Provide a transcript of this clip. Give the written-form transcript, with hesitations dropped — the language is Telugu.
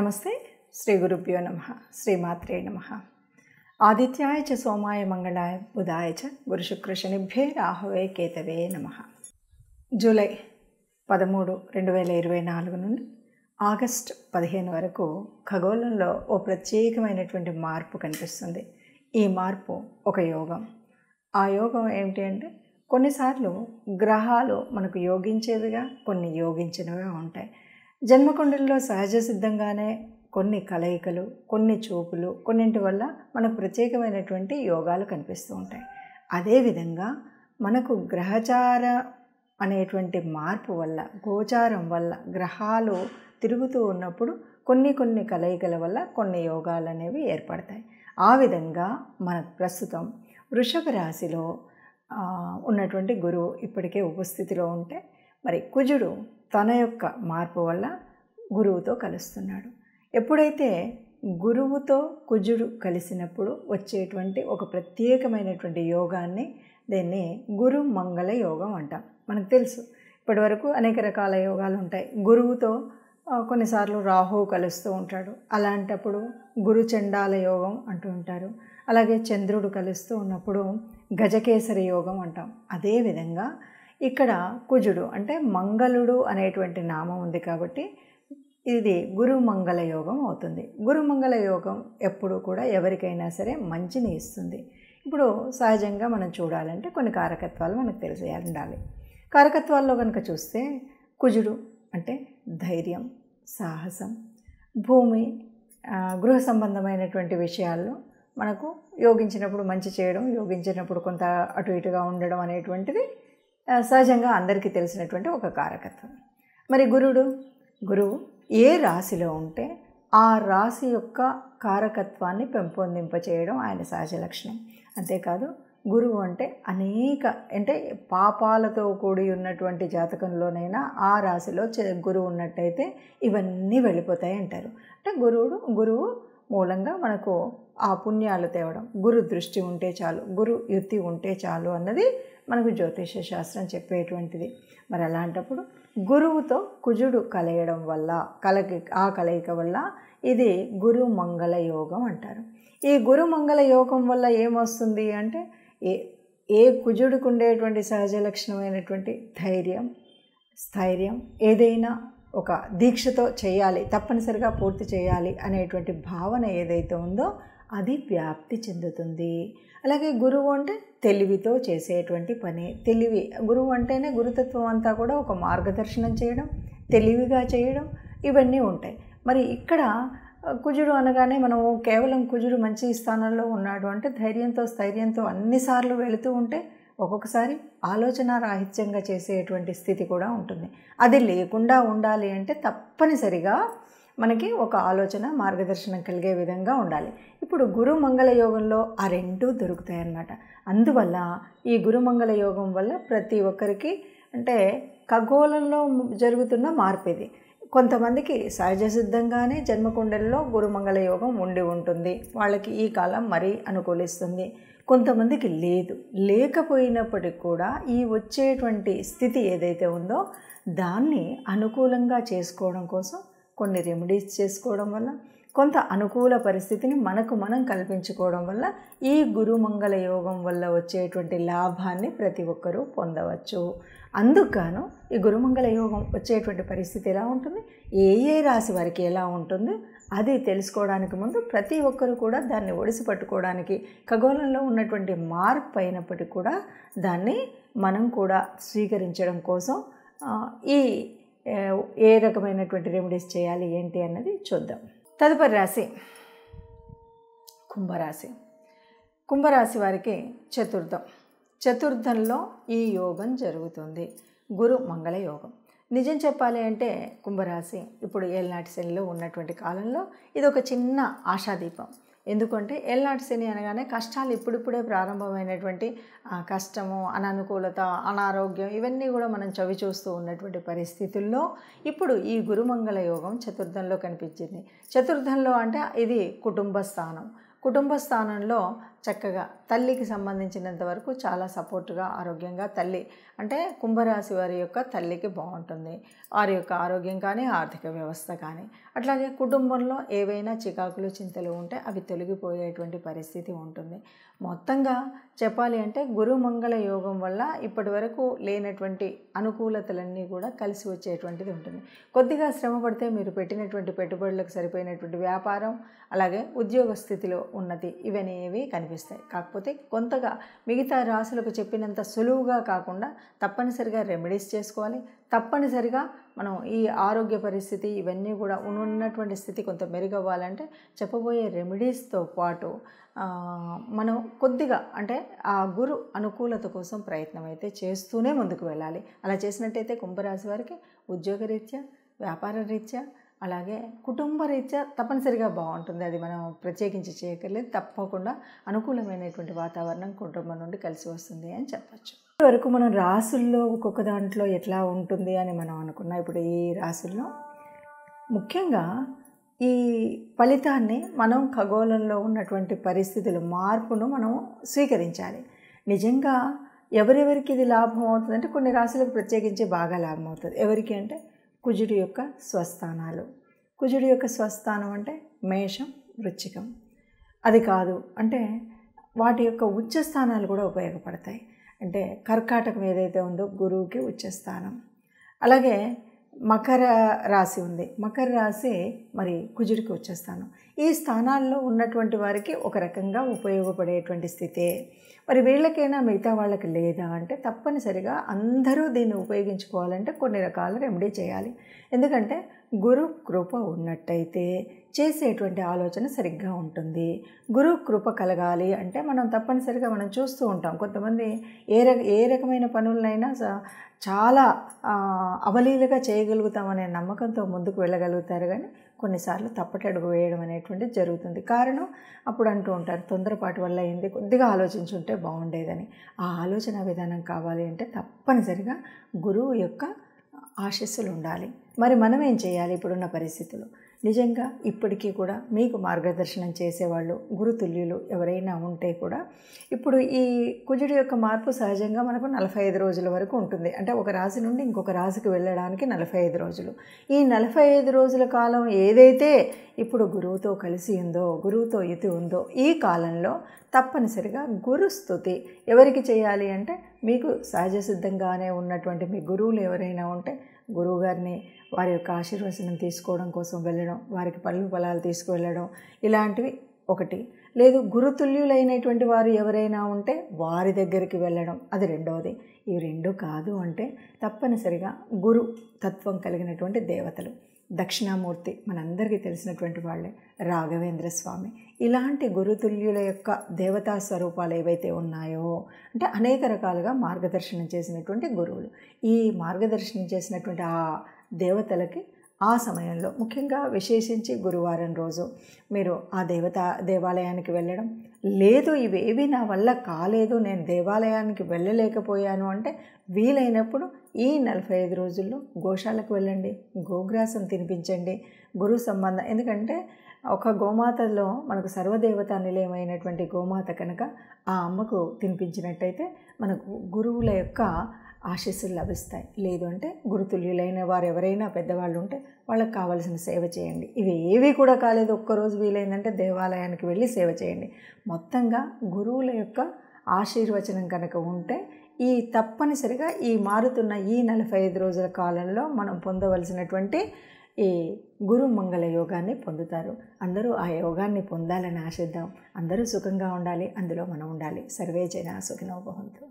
నమస్తే. శ్రీ గురుభ్యో నమః. శ్రీమాత్రే నమః. ఆదిత్యాయ చ సోమాయ మంగళాయ బుధాయ చ గురు శుక్ర శనిభ్యే రాహవే కేతవే నమః. జూలై 13, 2024 నుండి ఆగస్ట్ 15 వరకు ఖగోళంలో ఓ ప్రత్యేకమైనటువంటి మార్పు కనిపిస్తుంది. ఈ మార్పు ఒక యోగం. ఆ యోగం ఏమిటి అంటే, కొన్నిసార్లు గ్రహాలు మనకు యోగించేవిగా, కొన్ని యోగించినవిగా ఉంటాయి. జన్మకుండలిలో సహజ సిద్ధంగానే కొన్ని కలయికలు, కొన్ని చూపులు, కొన్నింటి వల్ల మనకు ప్రత్యేకమైనటువంటి యోగాలు కనిపిస్తూ ఉంటాయి. అదేవిధంగా మనకు గ్రహచార అనేటువంటి మార్పు వల్ల, గోచారం వల్ల, గ్రహాలు తిరుగుతూ ఉన్నప్పుడు కొన్ని కలయికల వల్ల కొన్ని యోగాలు అనేవి ఏర్పడతాయి. ఆ విధంగా మనకు ప్రస్తుతం వృషభ రాశిలో ఉన్నటువంటి గురువు ఇప్పటికే ఉపస్థితిలో ఉంటే, మరి కుజుడు తన యొక్క మార్పు వల్ల గురువుతో కలుస్తున్నాడు. ఎప్పుడైతే గురువుతో కుజుడు కలిసినప్పుడు వచ్చేటువంటి ఒక ప్రత్యేకమైనటువంటి యోగాన్ని, దీన్ని గురు మంగళ యోగం అంటాం. మనకు తెలుసు, ఇప్పటి వరకు అనేక రకాల యోగాలు ఉంటాయి. గురువుతో కొన్నిసార్లు రాహువు కలుస్తూ ఉంటాడు. అలాంటప్పుడు గురు చండాల యోగం అంటూ ఉంటారు. అలాగే చంద్రుడు కలుస్తూ ఉన్నప్పుడు గజకేసరి యోగం అంటాం. అదేవిధంగా ఇక్కడ కుజుడు అంటే మంగళుడు అనేటువంటి నామం ఉంది కాబట్టి ఇది గురుమంగళ యోగం అవుతుంది. గురుమంగళ యోగం ఎప్పుడు కూడా ఎవరికైనా సరే మంచిని ఇస్తుంది. ఇప్పుడు సహజంగా మనం చూడాలంటే కొన్ని కారకత్వాలు మనకు తెలిసి ఉండాలి. కారకత్వాల్లో కనుక చూస్తే కుజుడు అంటే ధైర్యం, సాహసం, భూమి, గృహ సంబంధమైనటువంటి విషయాల్లో మనకు యోగించినప్పుడు మంచి చేయడం, యోగించినప్పుడు కొంత అటు ఇటుగా ఉండడం అనేటువంటిది సహజంగా అందరికీ తెలిసినటువంటి ఒక కారకత్వం. మరి గురువు ఏ రాశిలో ఉంటే ఆ రాశి యొక్క కారకత్వాన్ని పెంపొందింపచేయడం ఆయన సహజ లక్షణం. అంతేకాదు, గురువు అంటే అంటే పాపాలతో కూడి ఉన్నటువంటి జాతకంలోనైనా ఆ రాశిలో గురువు ఉన్నట్టయితే ఇవన్నీ వెళ్ళిపోతాయి అంటారు. అంటే గురువు మూలంగా మనకు ఆ పుణ్యాలు తేవడం, గురు దృష్టి ఉంటే చాలు, గురు యుతి ఉంటే చాలు అన్నది మనకు జ్యోతిష శాస్త్రం చెప్పేటువంటిది. మరి అలాంటప్పుడు గురువుతో కుజుడు కలయడం వల్ల, ఆ కలయిక వల్ల ఇది గురు మంగళ యోగం అంటారు. ఈ గురు మంగళ యోగం వల్ల ఏమొస్తుంది అంటే, ఏ కుజుడికి ఉండేటువంటి సహజ లక్షణమైనటువంటి ధైర్యం, స్థైర్యం, ఏదైనా ఒక దీక్షతో చేయాలి, తప్పనిసరిగా పూర్తి చేయాలి అనేటువంటి భావన ఏదైతే ఉందో అది వ్యాప్తి చెందుతుంది. అలాగే గురువు అంటే తెలివితో చేసేటువంటి పని. గురువు అంటేనే గురుతత్వం అంతా కూడా ఒక మార్గదర్శనం చేయడం, తెలివిగా చేయడం, ఇవన్నీ ఉంటాయి. మరి ఇక్కడ కుజుడు అనగానే మనము కేవలం కుజుడు మంచి స్థానంలో ఉన్నాడు అంటే ధైర్యంతో, స్థైర్యంతో అన్నిసార్లు వెళుతూ ఉంటే ఒక్కొక్కసారి ఆలోచన రాహిత్యంగా చేసేటువంటి స్థితి కూడా ఉంటుంది. అది లేకుండా ఉండాలి అంటే తప్పనిసరిగా మనకి ఒక ఆలోచన, మార్గదర్శనం కలిగే విధంగా ఉండాలి. ఇప్పుడు గురు మంగళ యోగంలో ఆ రెండూ దొరుకుతాయి అన్నమాట. అందువల్ల ఈ గురుమంగళ యోగం వల్ల ప్రతి ఒక్కరికి అంటే ఖగోళంలో జరుగుతున్న మార్పు ఇది. కొంతమందికి సహజ సిద్ధంగానే జన్మకుండలిలో గురుమంగళ యోగం ఉంటుంది, వాళ్ళకి ఈ కాలం మరీ అనుకూలిస్తుంది. కొంతమందికి లేకపోయినప్పటికీ కూడా ఈ వచ్చేటువంటి స్థితి ఏదైతే ఉందో దాన్ని అనుకూలంగా చేసుకోవడం కోసం కొన్ని రెమెడీస్ చేసుకోవడం వల్ల, కొంత అనుకూల పరిస్థితిని మనం కల్పించుకోవడం వల్ల ఈ గురుమంగళ యోగం వల్ల వచ్చేటువంటి లాభాన్ని ప్రతి ఒక్కరూ పొందవచ్చు. అందుకు ఈ గురుమంగళ యోగం వచ్చేటువంటి పరిస్థితి ఎలా ఉంటుంది, ఏ రాశి వారికి ఎలా ఉంటుంది అది తెలుసుకోవడానికి ముందు ప్రతి ఒక్కరు కూడా దాన్ని ఒడిసి పట్టుకోవడానికి, ఖగోళంలో ఉన్నటువంటి మార్పు అయినప్పటికీ కూడా దాన్ని మనం కూడా స్వీకరించడం కోసం ఏ రకమైనటువంటి రెమెడీస్ చేయాలి ఏంటి అన్నది చూద్దాం. తదుపరి రాశి కుంభరాశి. కుంభరాశి వారికి చతుర్థంలో ఈ యోగం జరుగుతుంది, గురు మంగళ యోగం. నిజం చెప్పాలి అంటే కుంభరాశి ఇప్పుడు ఏళ్ళనాటి శనిలో ఉన్నటువంటి కాలంలో ఇది ఒక చిన్న ఆశాదీపం. ఎందుకంటే ఏళ్ళనాటి శని అనగానే కష్టాలు ఇప్పుడిప్పుడే ప్రారంభమైనటువంటి కష్టము, అననుకూలత, అనారోగ్యం ఇవన్నీ కూడా మనం చవి చూస్తూ ఉన్నటువంటి పరిస్థితుల్లో ఇప్పుడు ఈ గురుమంగళ యోగం చతుర్థంలో కనిపించింది. చతుర్థంలో అంటే ఇది కుటుంబ స్థానం. కుటుంబ స్థానంలో చక్కగా తల్లికి సంబంధించినంత వరకు చాలా సపోర్ట్గా ఆరోగ్యంగా తల్లి అంటే కుంభరాశి వారి యొక్క తల్లికి బాగుంటుంది. వారి యొక్క ఆరోగ్యం కానీ ఆర్థిక వ్యవస్థ కానీ అట్లాగే కుటుంబంలో ఏవైనా చికాకులు చింతలు ఉంటే అవి తొలగిపోయేటువంటి పరిస్థితి ఉంటుంది. మొత్తంగా చెప్పాలి అంటే గురు మంగళ యోగం వల్ల ఇప్పటి వరకు లేనటువంటి అనుకూలతలన్నీ కూడా కలిసి వచ్చేటువంటిది ఉంటుంది. కొద్దిగా శ్రమ పడితే మీరు పెట్టినటువంటి పెట్టుబడులకు సరిపోయినటువంటి వ్యాపారం అలాగే ఉద్యోగ స్థితిలో ఉన్నతి ఇవనేవి కనిపిస్తాయి. కాకపోతే కొంతగా మిగతా రాశులకు చెప్పినంత సులువుగా కాకుండా తప్పనిసరిగా రెమెడీస్ చేసుకోవాలి. తప్పనిసరిగా మనం ఈ ఆరోగ్య పరిస్థితి ఇవన్నీ కూడా ఉన్నటువంటి స్థితి కొంత మెరుగవ్వాలంటే చెప్పబోయే రెమెడీస్తో పాటు మనం కొద్దిగా అంటే ఆ గురు అనుకూలత కోసం ప్రయత్నం అయితే చేస్తూనే ముందుకు వెళ్ళాలి. అలా చేసినట్టయితే కుంభరాశి వారికి ఉద్యోగరీత్యా వ్యాపార రీత్యా అలాగే కుటుంబ రీత్యా తప్పనిసరిగా బాగుంటుంది. అది మనం ప్రత్యేకించి చేయక్కర్లేదు. తప్పకుండా అనుకూలమైనటువంటి వాతావరణం కుటుంబం నుండి కలిసి వస్తుంది అని చెప్పచ్చు. వరకు మనం రాసుల్లో ఒక్కొక్క దాంట్లో ఎట్లా ఉంటుంది అని మనం అనుకున్నాం. ఇప్పుడు ఈ రాసుల్లో ముఖ్యంగా ఈ ఫలితాన్ని మనం ఖగోళంలో ఉన్నటువంటి పరిస్థితుల మార్పును మనం స్వీకరించాలి. నిజంగా ఎవరెవరికి ఇది లాభం అవుతుందంటే కొన్ని రాశులకు ప్రత్యేకించి బాగా లాభం అవుతుంది. ఎవరికి అంటే కుజుడి యొక్క స్వస్థానాలు. కుజుడి యొక్క స్వస్థానం అంటే మేషం వృశ్చికం. అది కాదు అంటే వాటి యొక్క ఉచ్చస్థానాలు కూడా ఉపయోగపడతాయి. అంటే కర్కాటకం ఏదైతే ఉందో గురువుకి ఉచ్చస్థానం. అలాగే మకర రాశి ఉంది. మకర రాశి మరి కుజుడికి ఉచ్చస్థానం. ఈ స్థానాల్లో ఉన్నటువంటి వారికి ఒక రకంగా ఉపయోగపడేటువంటి స్థితే. మరి వీళ్ళకైనా మిగతా వాళ్ళకి లేదా అంటే తప్పనిసరిగా అందరూ దీన్ని ఉపయోగించుకోవాలంటే కొన్ని రకాల రెమెడీ చేయాలి. ఎందుకంటే గురు కృప ఉన్నట్టయితే చేసేటువంటి ఆలోచన సరిగ్గా ఉంటుంది. గురు కృప కలగాలి అంటే మనం తప్పనిసరిగా మనం చూస్తూ ఉంటాం. కొంతమంది ఏ రకమైన పనులనైనా చాలా అవలీలగా చేయగలుగుతామనే నమ్మకంతో ముందుకు వెళ్ళగలుగుతారు. కానీ కొన్నిసార్లు తప్పటడుగు వేయడం అనేటువంటిది జరుగుతుంది. కారణం అప్పుడు అంటూ ఉంటారు తొందరపాటు వల్ల అయింది, కొద్దిగా ఆలోచించుంటే బాగుండేదని. ఆ ఆలోచన విధానం కావాలి అంటే తప్పనిసరిగా గురువు యొక్క ఆశీస్సులు ఉండాలి. మరి మనం ఏం చేయాలి? ఇప్పుడున్న పరిస్థితులు నిజంగా ఇప్పటికీ కూడా మీకు మార్గదర్శనం చేసేవాళ్ళు గురుతుల్యులు ఎవరైనా ఉంటే కూడా ఇప్పుడు ఈ కుజుడి యొక్క మార్పు సహజంగా మనకు 45 రోజుల వరకు ఉంటుంది. అంటే ఒక రాశి నుండి ఇంకొక రాశికి వెళ్ళడానికి 45 రోజులు. ఈ 45 రోజుల కాలం ఏదైతే ఇప్పుడు గురువుతో కలిసి ఉందో, గురువుతో యుతి ఉందో, ఈ కాలంలో తప్పనిసరిగా గురుస్తుతి ఎవరికి చేయాలి అంటే మీకు సహజ సిద్ధంగానే ఉన్నటువంటి మీ గురువులు ఎవరైనా ఉంటే గురువుగారిని వారి యొక్క ఆశీర్వచనం తీసుకోవడం కోసం వెళ్ళడం, వారికి పళ్ళు ఫలాలు తీసుకువెళ్ళడం ఇలాంటివి ఒకటి. లేదు గురుతుల్యులైనటువంటి వారు ఎవరైనా ఉంటే వారి దగ్గరికి వెళ్ళడం అది రెండవది. ఇవి రెండు కాదు అంటే తప్పనిసరిగా గురు తత్వం కలిగినటువంటి దేవతలు దక్షిణామూర్తి మనందరికీ తెలిసినటువంటి వాళ్ళే రాఘవేంద్ర స్వామి ఇలాంటి గురుతుల్యుల యొక్క దేవతా స్వరూపాలు ఏవైతే ఉన్నాయో అంటే అనేక రకాలుగా మార్గదర్శనం చేసినటువంటి గురువులు. ఈ మార్గదర్శనం చేసినటువంటి ఆ దేవతలకి ఆ సమయంలో ముఖ్యంగా విశేషించి గురువారం రోజు మీరు ఆ దేవాలయానికి వెళ్ళడం, లేదు ఇవేవి నా వల్ల కాలేదు, నేను దేవాలయానికి వెళ్ళలేకపోయాను అంటే వీలైనప్పుడు ఈ 45 రోజుల్లో గోశాలకు వెళ్ళండి, గోగ్రాసం తినిపించండి. గురు సంబంధం ఎందుకంటే ఒక గోమాతలో మనకు సర్వదేవతా నిలయమైనటువంటి గోమాత కనుక ఆ అమ్మకు తినిపించినట్టయితే మనకు గురువుల యొక్క ఆశీస్సులు లభిస్తాయి. లేదు అంటే గురుతుల్యులైన వారు ఎవరైనా పెద్దవాళ్ళు ఉంటే వాళ్ళకి కావాల్సిన సేవ చేయండి. ఇవి ఏవి కూడా కాలేదు, ఒక్కరోజు వీలైందంటే దేవాలయానికి వెళ్ళి సేవ చేయండి. మొత్తంగా గురువుల యొక్క ఆశీర్వచనం కనుక ఉంటే ఈ తప్పనిసరిగా ఈ మారుతున్న ఈ 45 రోజుల కాలంలో మనం పొందవలసినటువంటి ఈ గురు మంగళ యోగాన్ని పొందుతారు. అందరూ ఆ యోగాన్ని పొందాలని ఆశిద్దాం. అందరూ సుఖంగా ఉండాలి, అందులో మనం ఉండాలి. సర్వే జనా సుఖినో భవంతు.